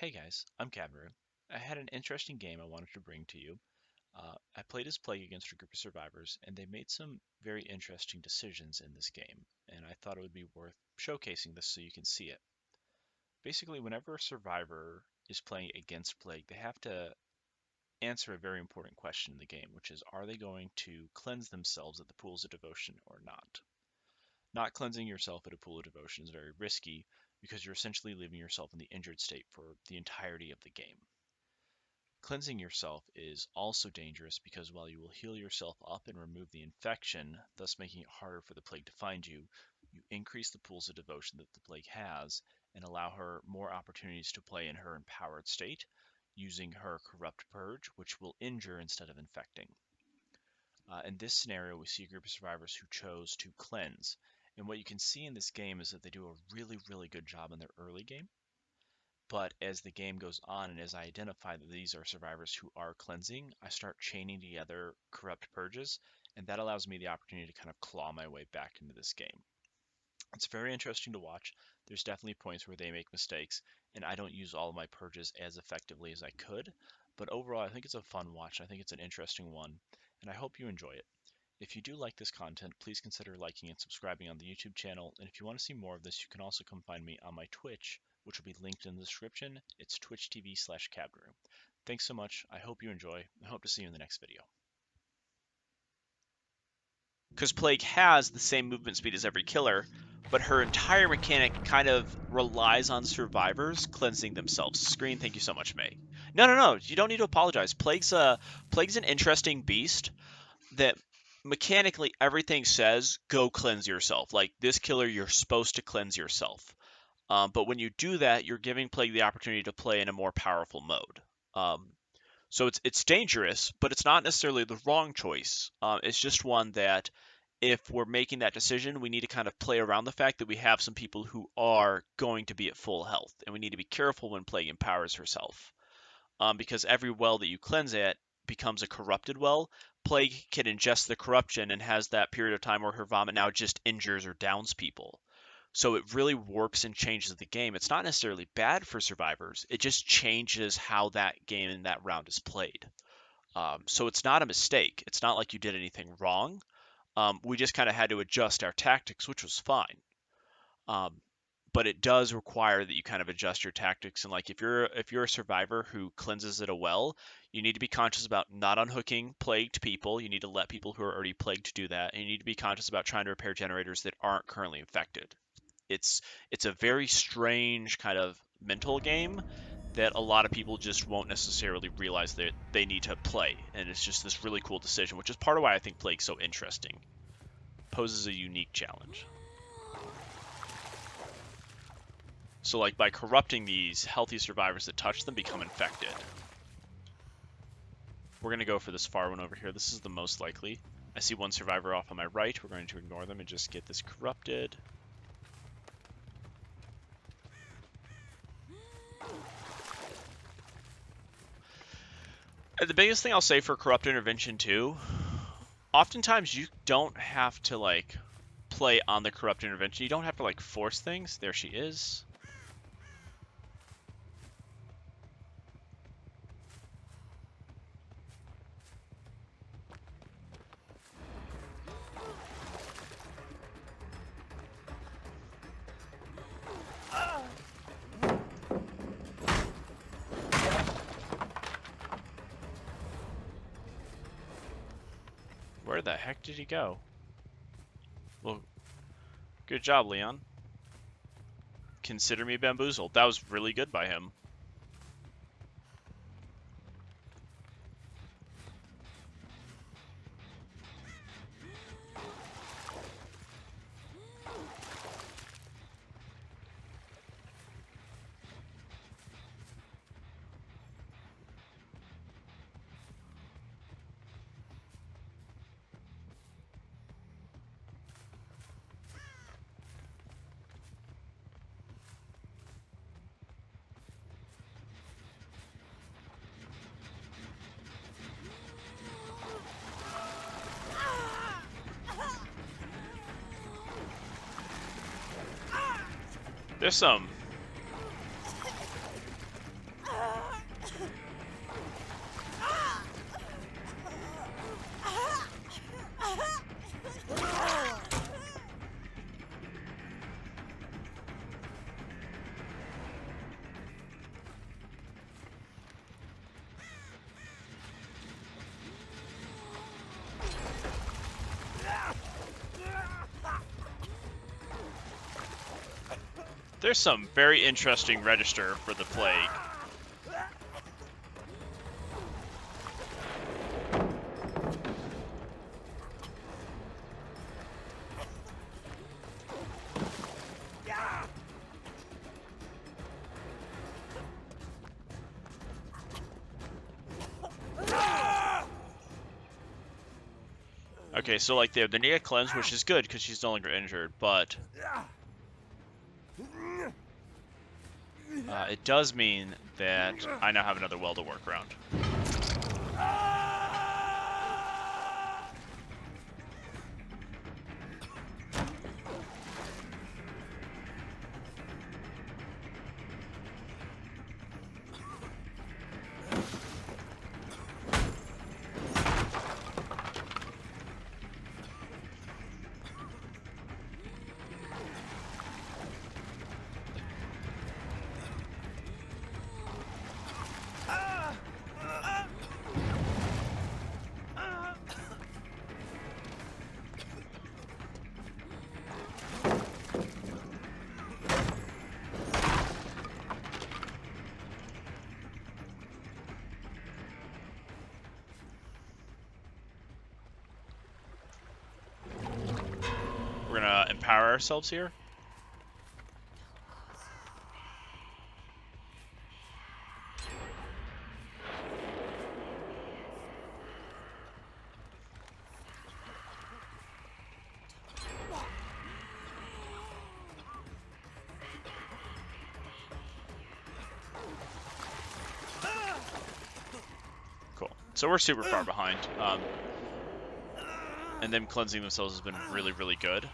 Hey guys, I'm Cameron. I had an interesting game I wanted to bring to you. I played as Plague against a group of survivors, and they made some very interesting decisions in this game, and I thought it would be worth showcasing this so you can see it. Basically, whenever a survivor is playing against Plague, they have to answer a very important question in the game, which is, are they going to cleanse themselves at the pools of devotion or not? Not cleansing yourself at a pool of devotion is very risky because you're essentially leaving yourself in the injured state for the entirety of the game. Cleansing yourself is also dangerous because while you will heal yourself up and remove the infection, thus making it harder for the plague to find you, you increase the pools of devotion that the plague has and allow her more opportunities to play in her empowered state, using her corrupt purge, which will injure instead of infecting. In this scenario, we see a group of survivors who chose to cleanse. And what you can see in this game is that they do a really, really good job in their early game. But as the game goes on and as I identify that these are survivors who are cleansing, I start chaining together corrupt purges, and that allows me the opportunity to kind of claw my way back into this game. It's very interesting to watch. There's definitely points where they make mistakes, and I don't use all of my purges as effectively as I could. But overall, I think it's a fun watch. I think it's an interesting one, and I hope you enjoy it. If you do like this content, please consider liking and subscribing on the YouTube channel. And if you want to see more of this, you can also come find me on my Twitch, which will be linked in the description. It's twitch.tv/cabdrew. Thanks so much. I hope you enjoy. I hope to see you in the next video. Because Plague has the same movement speed as every killer, but her entire mechanic kind of relies on survivors cleansing themselves. Screen, thank you so much, May. No, you don't need to apologize. Plague's an interesting beast that mechanically everything says go cleanse yourself. Like this killer, you're supposed to cleanse yourself. But when you do that, you're giving Plague the opportunity to play in a more powerful mode. So it's dangerous, but it's not necessarily the wrong choice. It's just one that if we're making that decision, we need to kind of play around the fact that we have some people who are going to be at full health, and we need to be careful when Plague empowers herself. Because every well that you cleanse at becomes a corrupted well. Plague can ingest the corruption and has that period of time where her vomit now just injures or downs people. So it really warps and changes the game. It's not necessarily bad for survivors. It just changes how that game and that round is played. So it's not a mistake. It's not like you did anything wrong. We just kind of had to adjust our tactics, which was fine. But it does require that you kind of adjust your tactics. And like if you're a survivor who cleanses at a well, you need to be conscious about not unhooking plagued people. You need to let people who are already plagued do that, and you need to be conscious about trying to repair generators that aren't currently infected. It's a very strange kind of mental game that a lot of people just won't necessarily realize that they need to play, and it's just this really cool decision, which is part of why I think Plague's so interesting. Poses a unique challenge. So like by corrupting these, healthy survivors that touch them become infected. We're going to go for this far one over here. This is the most likely. I see one survivor off on my right. We're going to ignore them and just get this corrupted. And the biggest thing I'll say for corrupt intervention too, oftentimes you don't have to like play on the corrupt intervention. You don't have to like force things. There she is. Where the heck did he go? Well, good job, Leon. Consider me bamboozled. That was really good by him. There's some There's some very interesting register for the plague. Okay, so like they need a cleanse, which is good because she's no longer injured, but it does mean that I now have another well to work around. We're gonna empower ourselves here. Cool. So we're super far behind. And them cleansing themselves has been really, really good.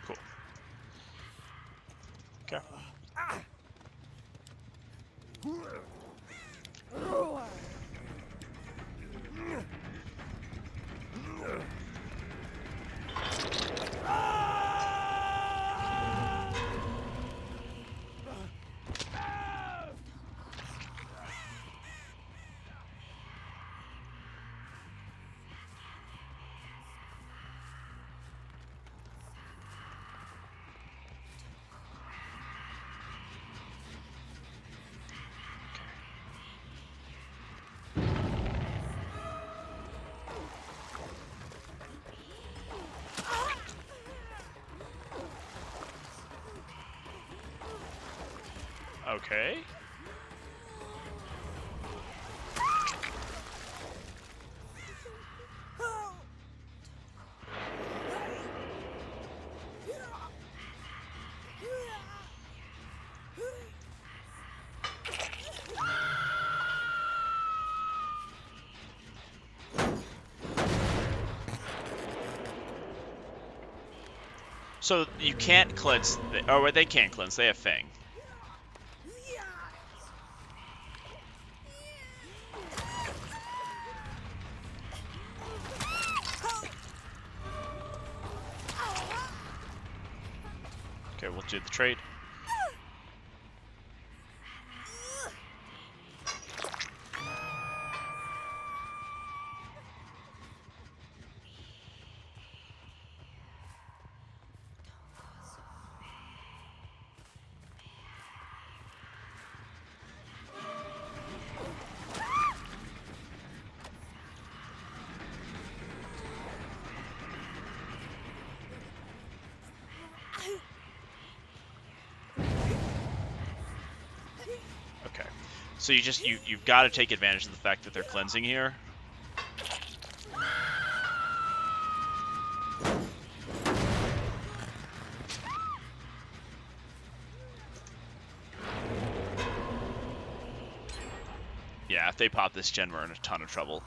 Cool. Okay. Okay. So you can't cleanse. Oh, they can't cleanse. They have Fang. Okay, we'll do the trade. Okay. So you've got to take advantage of the fact that they're cleansing here. Yeah, if they pop this gen, we're in a ton of trouble.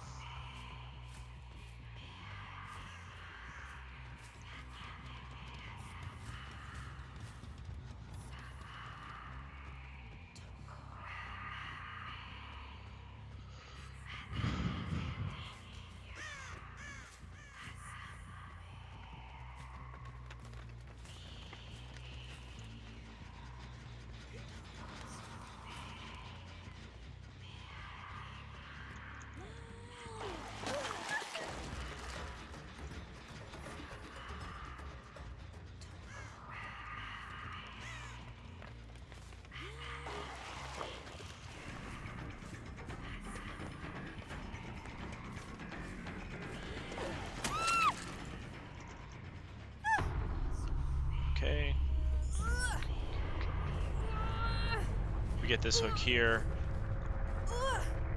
We get this hook here.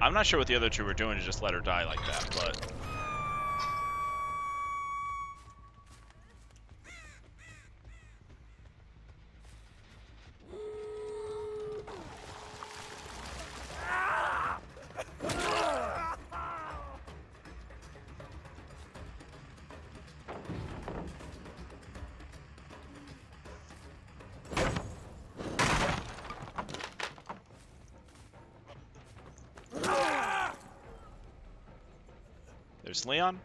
I'm not sure what the other two were doing to just let her die like that, but... There's Leon.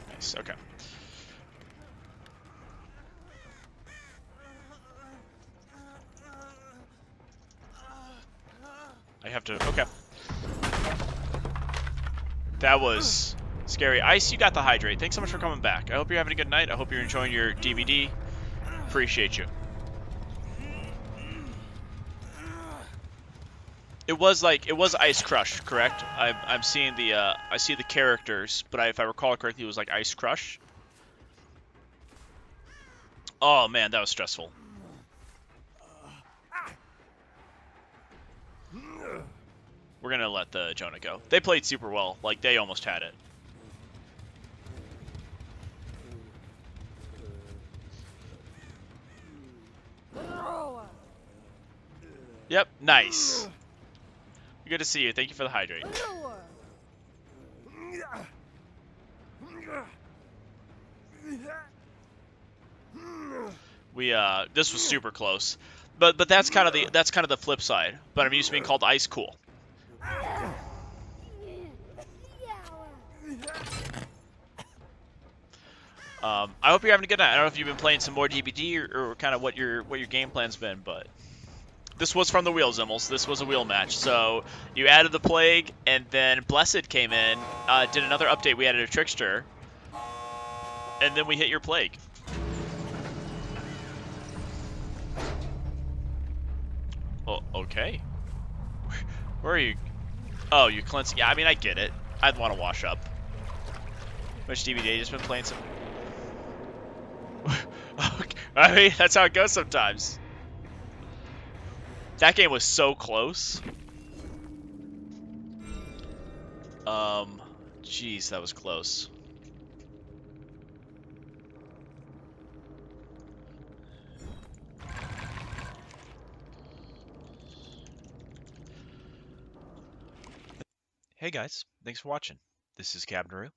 Nice, okay. I have to, okay. That was scary. Ice, you got the hydrate. Thanks so much for coming back. I hope you're having a good night. I hope you're enjoying your DVD. Appreciate you. It was Ice Crush, correct? I'm seeing the I see the characters, but if I recall correctly, it was like Ice Crush. Oh man, that was stressful. We're gonna let the Jonah go. They played super well. Like they almost had it. Yep, nice. Good to see you. Thank you for the hydrate. This was super close, but that's kind of the flip side. But I'm used to being called ice cool. I hope you're having a good night. I don't know if you've been playing some more DBD or kind of what your game plan's been, but this was from the wheel, Zimmels. This was a wheel match. So you added the plague, and then Blessed came in, did another update. We added a trickster, and then we hit your plague. Oh, okay. Where are you? Oh, you cleansing. Yeah, I mean, I get it. I'd want to wash up. Which DVD just been playing some... I mean, that's how it goes sometimes. That game was so close. Jeez, that was close. Hey guys, thanks for watching. This is Cabinaroo.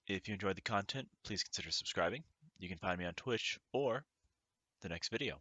If you enjoyed the content, please consider subscribing. You can find me on Twitch or the next video.